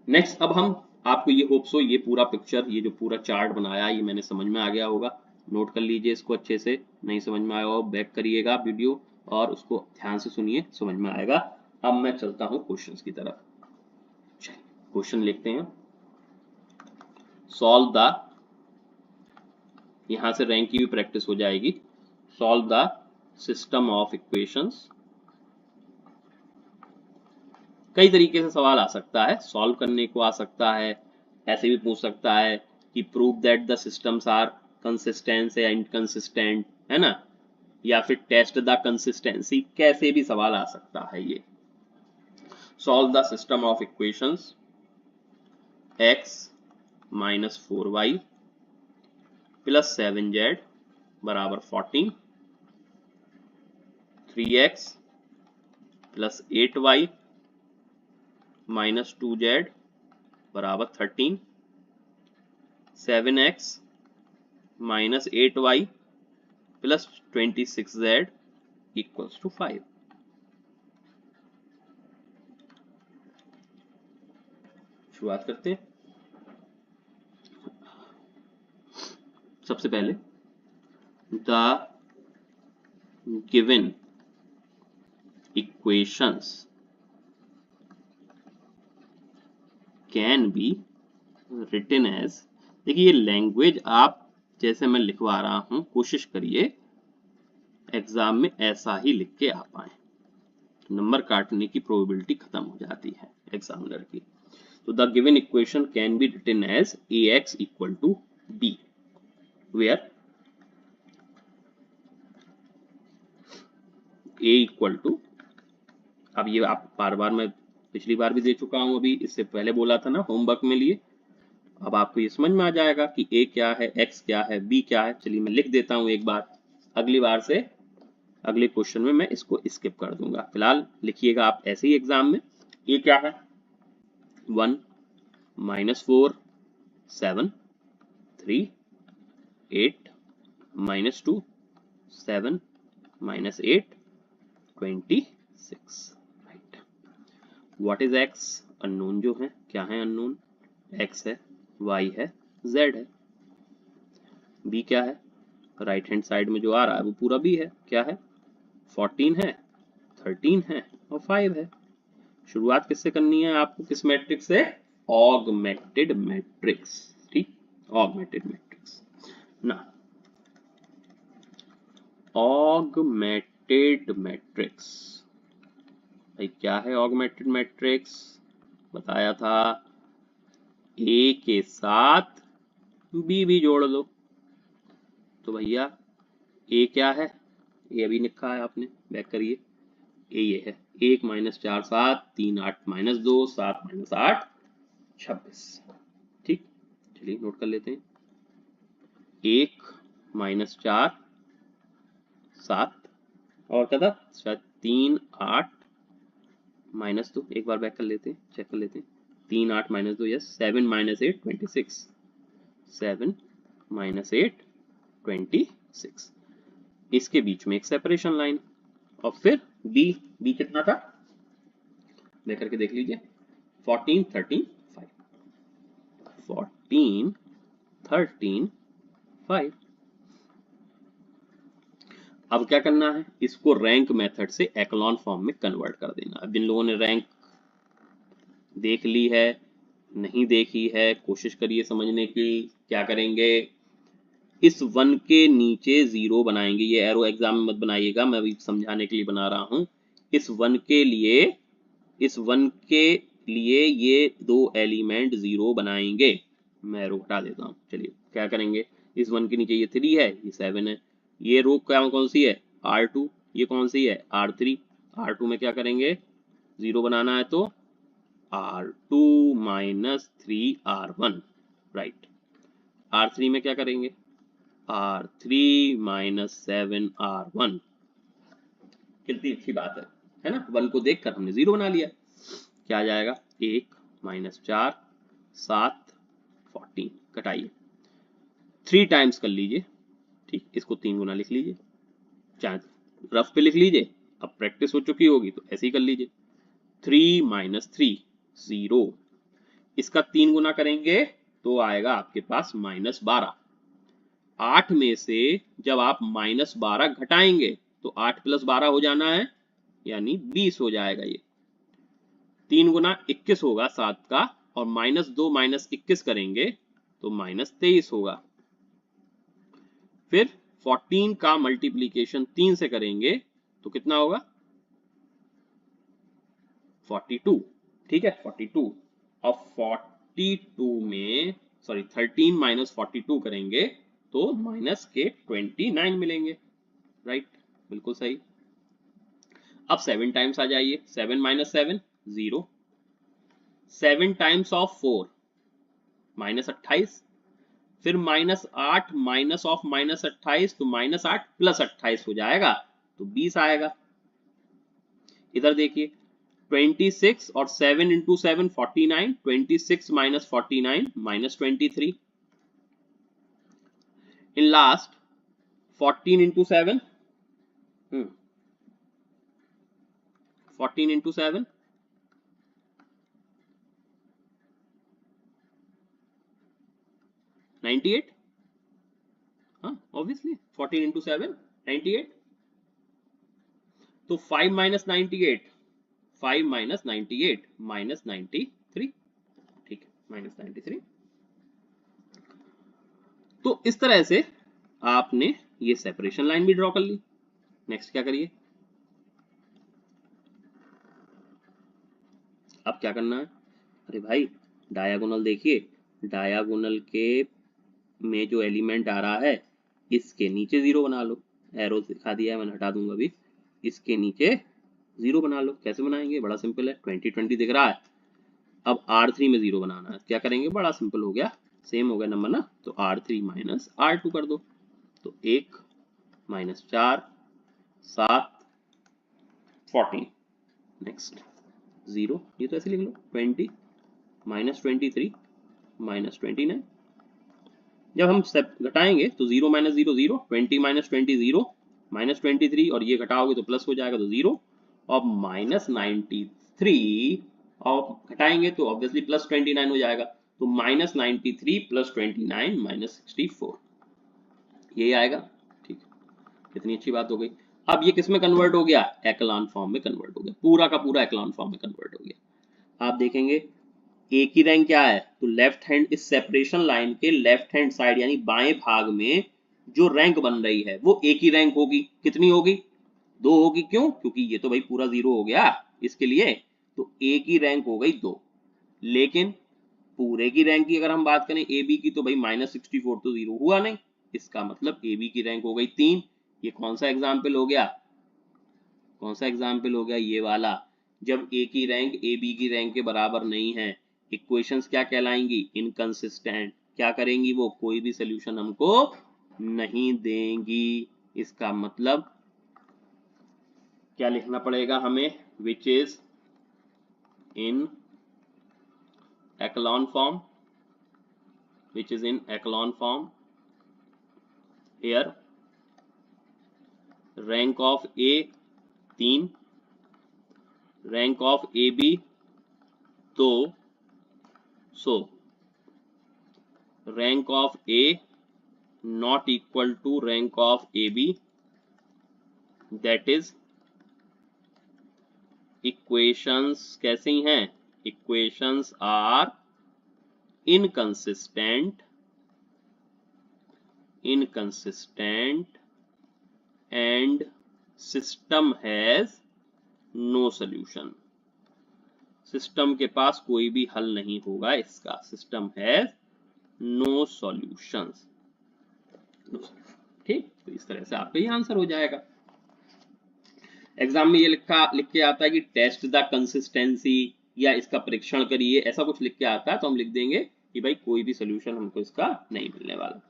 नेक्स्ट। अब हम आपको ये होप सो ये पूरा पिक्चर, ये जो पूरा चार्ट बनाया ये मैंने समझ में आ गया होगा। नोट कर लीजिए इसको अच्छे से, नहीं समझ में आया हो बैक करिएगा वीडियो और उसको ध्यान से सुनिए, समझ में आएगा। अब मैं चलता हूँ क्वेश्चंस की तरफ। क्वेश्चन लिखते हैं। सॉल्व द, यहां से रैंक की भी प्रैक्टिस हो जाएगी। Solve the system of equations. कई तरीके से सवाल आ सकता है, सॉल्व करने को आ सकता है, ऐसे भी पूछ सकता है कि prove that the systems are consistent या इनकंसिस्टेंट, है ना, या फिर टेस्ट द कंसिस्टेंसी, कैसे भी सवाल आ सकता है ये। Solve the system of equations x minus 4y plus 7z बराबर 14, 3x plus 8y minus 2z बराबर 13, 7x minus 8y plus 26z equals to 5। शुरुआत करते हैं। सबसे पहले the given equations can be written as, देखिए ये लैंग्वेज आप जैसे मैं लिखवा रहा हूं कोशिश करिए एग्जाम में ऐसा ही लिख के आ पाए, नंबर काटने की प्रोबेबिलिटी खत्म हो जाती है एग्जामिनर की। तो the given equation can be written as ax equal to b, where a equal to, अब ये आप बार बार मैं पिछली बार भी दे चुका हूं, अभी इससे पहले बोला था ना होमवर्क में लिए, अब आपको ये समझ में आ जाएगा कि a क्या है, x क्या है, b क्या है। चलिए मैं लिख देता हूं एक बार, अगली बार से अगले क्वेश्चन में मैं इसको स्किप कर दूंगा। फिलहाल लिखिएगा आप ऐसे ही एग्जाम में। a क्या है? 1 minus 4 7, 3 8 minus 2 7 minus 8 26, right. What is x? Unknown जो है, क्या है अननोन? x है, y है, z है। b क्या है? राइट हैंड साइड में जो आ रहा है वो पूरा b है, क्या है? 14 है, 13 है और 5 है। शुरुआत किससे करनी है आपको? किस मैट्रिक्स से? ऑगमेंटेड मैट्रिक्स, ठीक, ऑगमेंटेड मैट्रिक्स ना, ऑगमेंटेड मैट्रिक्स। भाई क्या है ऑगमेंटेड मैट्रिक्स? बताया था ए के साथ बी भी जोड़ लो। तो भैया ए क्या है? ये अभी लिखा है आपने, बैक करिए। ए ये है 1 माइनस 4 7, 3 8 माइनस 2, 7 माइनस 8 26। ठीक, चलिए नोट कर लेते हैं। 1 माइनस 4 7 और क्या था शायद 3 8 माइनस 2, एक बार बैक कर लेते हैं, चेक कर लेते हैं। 3 8 माइनस 2, यस 7 माइनस 8 26, 7 माइनस 8 26। इसके बीच में एक सेपरेशन लाइन और फिर बी कितना था देख करके देख लीजिए, 14 13 5, 14 13 5। अब क्या करना है, इसको रैंक मेथड से एक्लॉन फॉर्म में कन्वर्ट कर देना। अब जिन लोगों ने रैंक देख ली है, नहीं देखी है, कोशिश करिए समझने की। क्या करेंगे, इस 1 के नीचे 0 बनाएंगे। ये एरो एग्जाम में मत बनाइएगा, मैं अभी समझाने के लिए बना रहा हूं। इस 1 के लिए ये दो एलिमेंट 0 बनाएंगे। मैं रो हटा देता हूं। चलिए क्या करेंगे, इस 1 के नीचे ये 3 है, ये 7 है। ये रो क्या कौन सी है, R2। ये कौन सी है, R3। R2 में क्या करेंगे, 0 बनाना है तो R2 minus 3R1, right. R3 में क्या करेंगे, R3 माइनस 7R1। कितनी अच्छी बात है ना। 1 को देखकर हमने 0 बना लिया। क्या आ जाएगा, 1 माइनस 4 7 14, कटाइए 3 टाइम्स कर लीजिए। ठीक, इसको 3 गुना लिख लीजिए, चाहे रफ पे लिख लीजिए, अब प्रैक्टिस हो चुकी होगी तो ऐसे ही कर लीजिए। 3 माइनस 3 0, इसका 3 गुना करेंगे तो आएगा आपके पास माइनस 12। 8 में से जब आप माइनस 12 घटाएंगे तो 8 प्लस 12 हो जाना है, यानी 20 हो जाएगा। ये 3 गुना 21 होगा 7 का, और माइनस 2 माइनस 21 करेंगे तो माइनस 23 होगा। फिर 14 का मल्टीप्लीकेशन 3 से करेंगे तो कितना होगा, 42। ठीक है, 42। और 42 में 13 माइनस 42 करेंगे तो माइनस के 29 मिलेंगे, राइट, बिल्कुल सही। अब 7 टाइम्स आ जाइए, 7 माइनस 7 0, 7 टाइम्स ऑफ 4 माइनस 28, फिर माइनस 8 माइनस ऑफ माइनस 28 तो माइनस 8 प्लस 28 हो जाएगा तो 20 आएगा। इधर देखिए 26 और 7 into 7 49, 26 minus 49 minus 23। In last 14 into 7, 14 into 7 98, हाँ ऑब्वियसली 14 इंटू 7 98। तो 5 माइनस 98, 5 माइनस 98 माइनस 93, ठीक है, माइनस 93। तो इस तरह से आपने ये सेपरेशन लाइन भी ड्रॉ कर ली। नेक्स्ट क्या करिए, अब क्या करना है, अरे भाई डायगोनल देखिए, डायगोनल के में जो एलिमेंट आ रहा है इसके नीचे 0 बना लो। एरो दिखा दिया है मैंने, हटा दूंगा अभी। इसके नीचे 0 बना लो। कैसे बनाएंगे, बड़ा सिंपल है, 20 20 दिख रहा है। अब R3 में 0 बनाना है, क्या करेंगे, बड़ा सिंपल हो गया, सेम हो गया नंबर ना, तो R3 माइनस R2 कर दो। तो 1 माइनस 4 7 14, नेक्स्ट 0, ये तो ऐसे लिख लो, 20 माइनस 23 माइनस 29। जब हम स्टेप घटाएंगे तो 0 माइनस 0 0, 20 माइनस 20 0, माइनस 23, और ये घटाओगे तो प्लस हो जाएगा तो 0, और माइनस 93 और घटाएंगे तो ऑब्वियसली प्लस 29 हो जाएगा, तो माइनस 93 प्लस 29 माइनस 64, यही आएगा। ठीक, कितनी अच्छी बात हो गई। अब ये किस में कन्वर्ट हो गया, एक्लॉन फॉर्म में कन्वर्ट हो गया, पूरा का पूरा एक्लॉन फॉर्म में कन्वर्ट हो गया। आप देखेंगे ए की रैंक क्या है, तो लेफ्ट हैंड, इस सेपरेशन लाइन के लेफ्ट हैंड साइड यानी बाएं भाग में जो रैंक बन रही है वो ए की रैंक होगी। कितनी होगी, 2 होगी। क्यों, क्योंकि ये तो भाई पूरा 0 हो गया इसके लिए, तो ए की रैंक हो गई 2। लेकिन पूरे की रैंक की अगर हम बात करें ए बी की, तो भाई माइनस 64 तो 0 हुआ नहीं, इसका मतलब ए बी की रैंक हो गई 3। ये कौन सा एग्जाम्पल हो गया, कौन सा एग्जाम्पल हो गया, ये वाला, जब ए की रैंक ए बी की रैंक के बराबर नहीं है। इक्वेशंस क्या कहलाएंगी, इनकंसिस्टेंट। क्या करेंगी वो, कोई भी सोल्यूशन हमको नहीं देंगी। इसका मतलब क्या लिखना पड़ेगा हमें, विच is in echelon form, which is in echelon form. Here rank of A 3, rank of AB 2, so rank of A not equal to rank of AB, that is equations कैसी हैं, equations are inconsistent and system has no solution। System के पास कोई भी हल नहीं होगा इसका, system has no solutions. ठीक, तो इस तरह से आपका ये आंसर हो जाएगा। एग्जाम में ये लिख के आता है कि टेस्ट द कंसिस्टेंसी या इसका परीक्षण करिए, ऐसा कुछ लिख के आता है तो हम लिख देंगे कि भाई कोई भी सोल्यूशन हमको इसका नहीं मिलने वाला।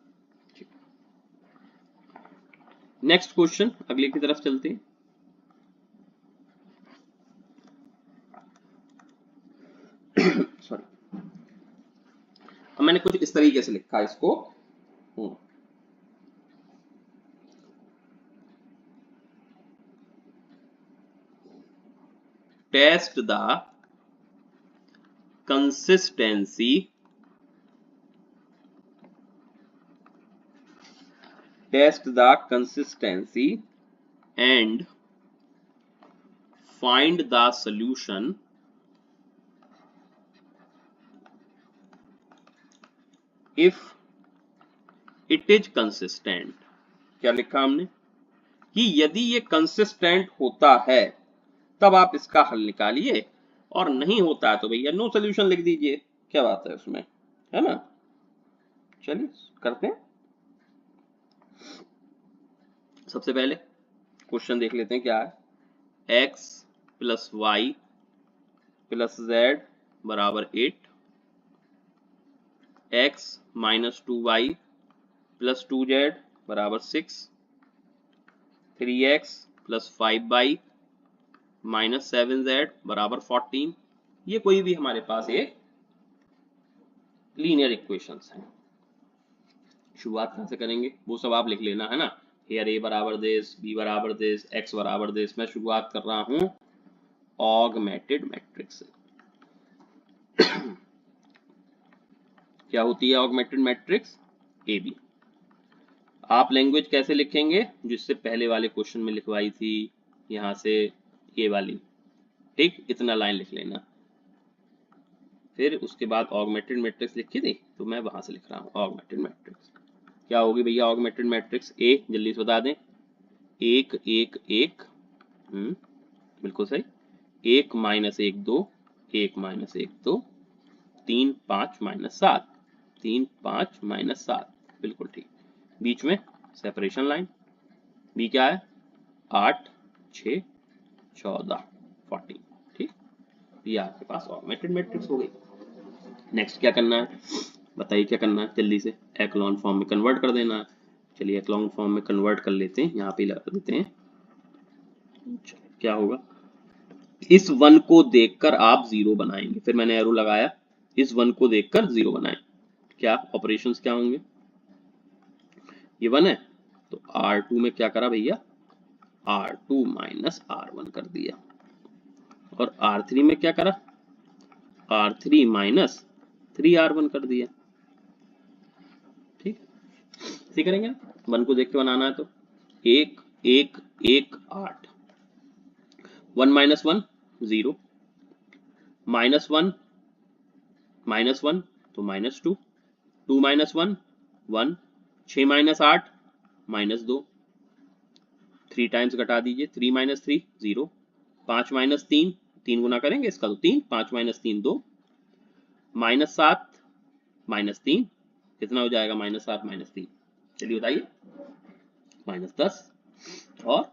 नेक्स्ट क्वेश्चन, अगले की तरफ चलते हैं। सॉरी, अब मैंने कुछ इस तरीके से लिखा है इसको, test the consistency and find the solution if it is consistent। क्या लिखा हमने कि यदि ये कंसिस्टेंट होता है तब आप इसका हल निकालिए, और नहीं होता है तो भैया नो सोल्यूशन लिख दीजिए। क्या बात है उसमें, है ना। चलिए करते हैं। सबसे पहले क्वेश्चन देख लेते हैं क्या है। x plus y plus z बराबर 8, x minus 2y plus 2z बराबर 6, 3x plus 5y minus 7z बराबर 14। ये कोई भी हमारे पास एक लीनियर इक्वेशंस हैं। शुरुआत कहां से करेंगे वो सब आप लिख लेना, है ना। हियर a बराबर दिस, b बराबर दिस, x बराबर दिस। मैं शुरुआत कर रहा हूं ऑगमेंटेड मैट्रिक्स से। क्या होती है ऑगमेंटेड मैट्रिक्स, AB। आप लैंग्वेज कैसे लिखेंगे, जिससे पहले वाले क्वेश्चन में लिखवाई थी, यहां से ये वाली। ठीक, इतना लाइन लिख लेना। फिर उसके बाद ऑगमेंटेड मैट्रिक्स लिखी थी तो मैं वहां से लिख रहा हूँ ऑगमेंटेड मैट्रिक्स। क्या होगी भैया ऑगमेंटेड मैट्रिक्स, ए जल्दी से बता दें, 1 1 1, बिल्कुल सही, 1 माइनस 1 2, 1 माइनस 1 2, 3 5 माइनस 7, 3 5 माइनस 7, बिल्कुल ठीक। बीच में सेपरेशन लाइन, बी क्या है 8 6 14 14। ठीक, ये आपके पास ऑगमेंटेड मैट्रिक्स हो गई। नेक्स्ट क्या करना है बताइए, क्या करना है जल्दी से, एक्लॉन फॉर्म में कन्वर्ट कर देना है। चलिए एक्लॉन फॉर्म में कन्वर्ट कर लेते हैं, यहाँ पे लगा देते हैं। क्या होगा, इस 1 को देखकर आप 0 बनाएंगे। फिर मैंने एरो लगाया, इस 1 को देखकर 0 बनाए। क्या ऑपरेशंस क्या होंगे, ये 1 है तो R2 में क्या करा भैया, R2 माइनस R1 कर दिया, और R3 में क्या करा, R3 माइनस 3R1 कर दिया। ठीक, इसी करेंगे, 1 को देख के बनाना है तो 1 1 1 8, 1 माइनस 1 0, माइनस 1 तो minus 2, 2 minus 1 1, 6 minus 8 minus 2, 3 times घटा दीजिए, 3 माइनस 3 0, 5 माइनस 3, 3 गुना करेंगे इसका तो 3, 5 माइनस 3 2, माइनस 7 माइनस 3 कितना हो जाएगा, माइनस 7 माइनस 3, चलिए बताइए, माइनस 10, और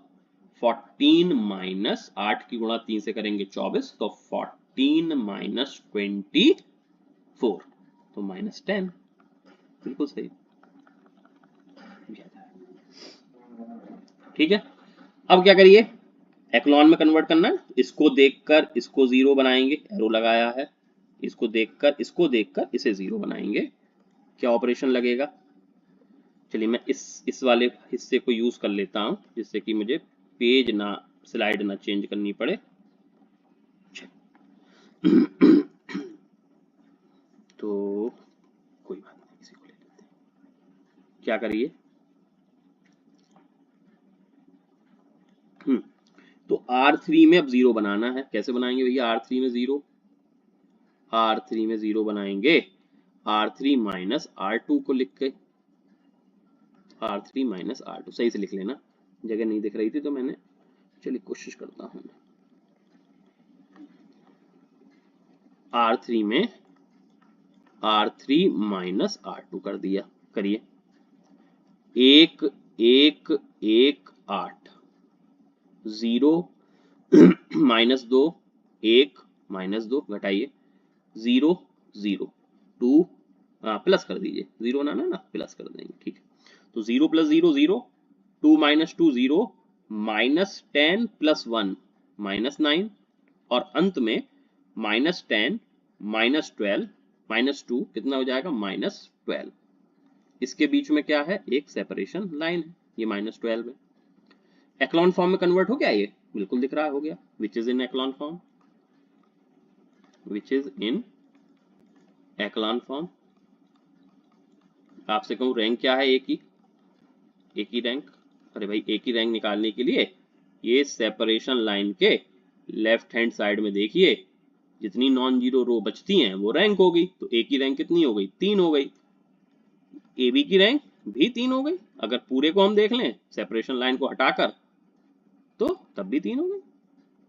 14 माइनस 8 की गुणा 3 से करेंगे 24, तो 14 माइनस 20 4, तो -10, बिल्कुल सही। ठीक है, अब क्या करिए, एक्लॉन में कन्वर्ट करना है, इसको देखकर इसको 0 बनाएंगे, एरो लगाया है, इसको देखकर इसे 0 बनाएंगे, क्या ऑपरेशन लगेगा। चलिए मैं इस वाले हिस्से को यूज कर लेता हूं, जिससे कि मुझे पेज ना स्लाइड ना चेंज करनी पड़े। तो कोई बात नहीं, इसी को ले लेते हैं। क्या करिए, तो R3 में अब 0 बनाना है, कैसे बनाएंगे भैया R3 में 0, R3 में 0 बनाएंगे R3 माइनस R2 को लिख के, R3 माइनस R2 सही से लिख लेना, जगह नहीं दिख रही थी तो मैंने, चलिए कोशिश करता हूं। R3 में R3 माइनस R2 कर दिया, करिए, 1 1 1 8, 0 -2 1 -2 घटाइए, 0 0 2 प्लस कर दीजिए, 0 ना प्लस कर देंगे, ठीक है। तो 0 + 0 0, 2 - 2 0, -10 + 1 -9, और अंत में -10 -12 -2 कितना हो जाएगा -12। इसके बीच में क्या है, एक सेपरेशन लाइन है, ये -12 है। एक्लॉन फॉर्म में कन्वर्ट हो गया, ये बिल्कुल दिख रहा हो गया, which is in echelon form, which is in echelon form. आपसे कहूं रैंक क्या है, एक ही रैंक, अरे भाई एक ही रैंक निकालने के लिए ये सेपरेशन लाइन के लेफ्ट हैंड साइड में देखिए, जितनी नॉन जीरो रो बचती हैं वो रैंक होगी, तो ए की रैंक कितनी हो गई, 3 हो गई, ए बी की रैंक भी 3 हो गई, अगर पूरे को हम देख लें सेपरेशन लाइन को हटाकर तो तब भी 3 हो गई,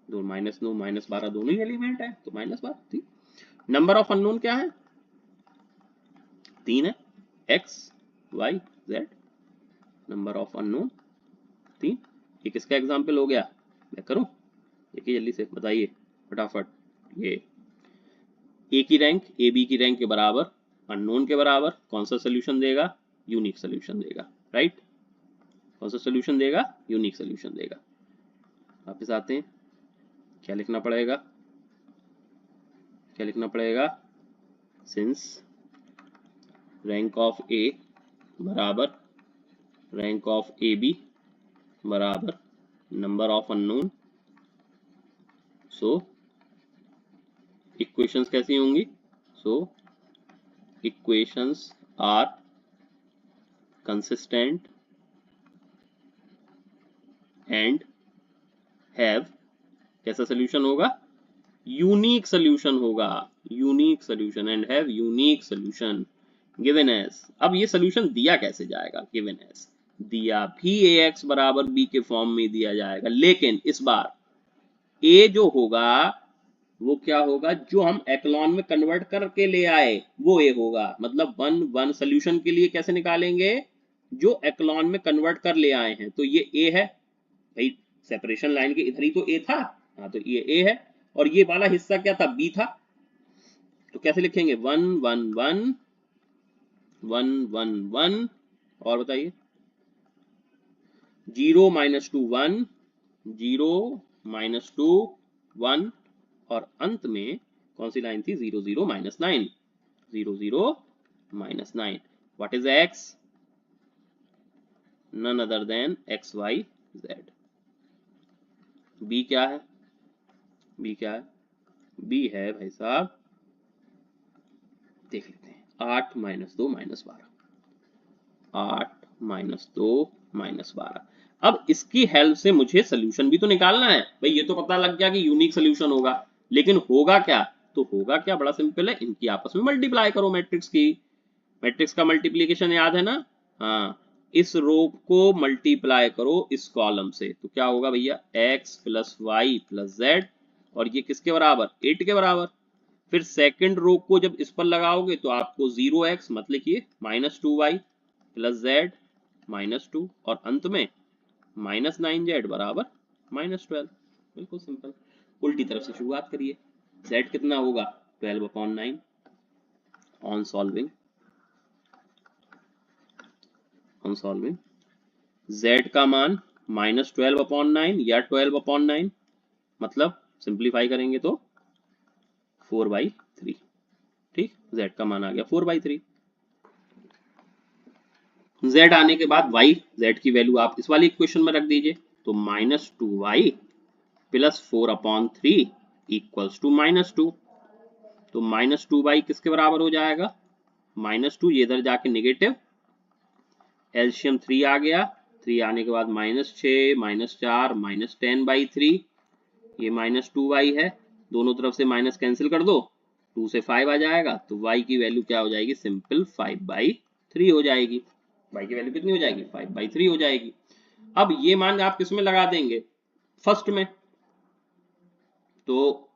दो -9 -12 दोनों ही एलिमेंट है, तो -12। नंबर ऑफ अननोन क्या है, 3 है, x y z, number of unknown 3। ये किसका एग्जाम्पल हो गया, मैं करूं, देखिए जल्दी से बताइए फटाफट। ये ए की रैंक ए बी की रैंक के बराबर, अननोन के बराबर, कौन सा सोल्यूशन देगा, यूनिक सोल्यूशन देगा, राइट, कौन सा सोल्यूशन देगा, यूनिक सोल्यूशन देगा। वापस आते हैं, क्या लिखना पड़ेगा, क्या लिखना पड़ेगा, सिंस रैंक ऑफ ए बराबर रैंक ऑफ ए बी बराबर number of unknown, so equations कैसी होंगी, so equations are consistent and have, कैसा सोल्यूशन होगा, यूनिक सोल्यूशन होगा, unique solution, and have unique solution given as. अब ये सोल्यूशन दिया कैसे जाएगा, गिवन एज दिया भी ax बराबर b के फॉर्म में दिया जाएगा, लेकिन इस बार a जो होगा वो क्या होगा, जो हम एक्लॉन में कन्वर्ट करके ले आए वो a होगा, मतलब 1 1 सोल्यूशन के लिए कैसे निकालेंगे, जो एक्लॉन में कन्वर्ट कर ले आए हैं, तो ये a है भाई, सेपरेशन लाइन के इधर ही तो a था, हाँ तो ये a है, और ये वाला हिस्सा क्या था, b था, तो कैसे लिखेंगे 1 1 1 1 1 1, और बताइए 0 -2 1 0 -2 1, और अंत में कौन सी लाइन थी, 0 0 -9 0 0 -9। What is x, none other than x y z। b क्या है, b क्या है, b है भाई साहब, देख लेते हैं, 8 - 2 -12, 8 - 2 -12। अब इसकी हेल्प से मुझे सोल्यूशन भी तो निकालना है भाई, ये तो पता लग गया कि यूनिक सोल्यूशन होगा, लेकिन होगा क्या, तो होगा क्या, बड़ा सिंपल है, इनकी आपस में मल्टीप्लाई करो, मैट्रिक्स की, मैट्रिक्स का मल्टीप्लिकेशन याद है ना, हाँ, इस रो को मल्टीप्लाई करो इस कॉलम से, तो क्या होगा भैया, x + y + z, और ये किसके बराबर, 8 के बराबर। फिर सेकंड रो को जब इस पर लगाओगे तो आपको 0x मत लिखिए, -2y + z -2, और अंत में -9z बराबर -12, बिल्कुल सिंपल। उल्टी तरफ से शुरुआत करिए, z कितना होगा, 12/9, ऑन सॉल्विंग z का मान -12/9 या 12/9, मतलब सिंप्लीफाई करेंगे तो 4/3। ठीक, z का मान आ गया 4/3। z आने के बाद y, z की वैल्यू आप इस वाली इक्वेशन में रख दीजिए, तो -2y + 4/3 इक्वल्स टू -2। तो -2y किसके बराबर हो जाएगा, -2, ये इधर जाके नेगेटिव, एलसीएम 3 आ गया, 3 आने के बाद -6 -4 -10/3, ये -2y है, दोनों तरफ से माइनस कैंसिल कर दो, 2 से 5 आ जाएगा, तो y की वैल्यू क्या हो जाएगी, सिंपल 5/3 हो जाएगी। y की वैल्यू कितनी हो जाएगी, 5/3 हो जाएगी। अब ये मान आप किस में लगा देंगे, फर्स्ट में, तो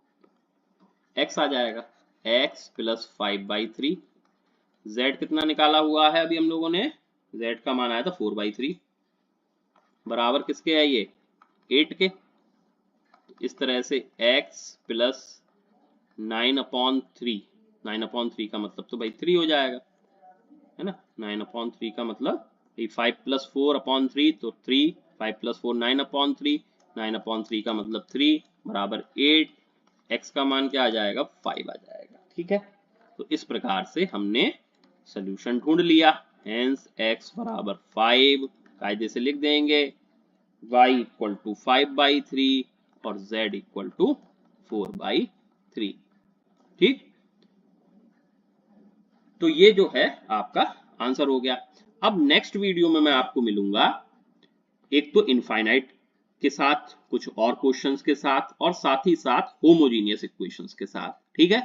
x आ जाएगा, x + 5/3, z कितना निकाला हुआ है अभी हम लोगों ने, z का मान आया था 4/3, बराबर किसके है ये, 8 के। इस तरह से x + 9/3, 9/3 का मतलब तो भाई 3 हो जाएगा, है ना, 9/3 का मतलब 5 + 4/3 तो 3, 5 + 4 9/3, 9/3 का मतलब 3 बराबर 8, x का मान क्या आ जाएगा, 5 आ जाएगा। ठीक है, तो इस प्रकार से हमने सोल्यूशन ढूंढ लिया, हेंस x बराबर 5, कायदे से लिख देंगे y = 5/3 और z = 4/3। ठीक, तो ये जो है आपका आंसर हो गया। अब नेक्स्ट वीडियो में मैं आपको मिलूंगा एक तो इनफाइनाइट के साथ, कुछ और क्वेश्चंस के साथ, और साथ ही साथ होमोजीनियस इक्वेशंस के साथ। ठीक है,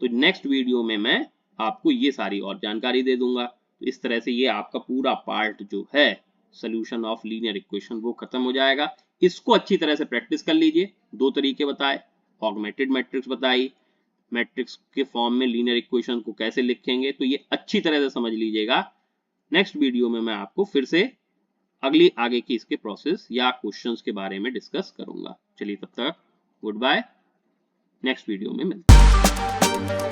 तो नेक्स्ट वीडियो में मैं आपको ये सारी और जानकारी दे दूंगा। तो इस तरह से ये आपका पूरा पार्ट जो है सोल्यूशन ऑफ लीनियर इक्वेशन वो खत्म हो जाएगा। इसको अच्छी तरह से प्रैक्टिस कर लीजिए। 2 तरीके बताए, ऑगमेंटेड मैट्रिक्स बताई, मैट्रिक्स के फॉर्म में लीनियर इक्वेशन को कैसे लिखेंगे, तो ये अच्छी तरह से समझ लीजिएगा। नेक्स्ट वीडियो में मैं आपको फिर से अगली आगे की इसके प्रोसेस या क्वेश्चंस के बारे में डिस्कस करूंगा। चलिए तब तक गुड बाय, नेक्स्ट वीडियो में मिलते हैं।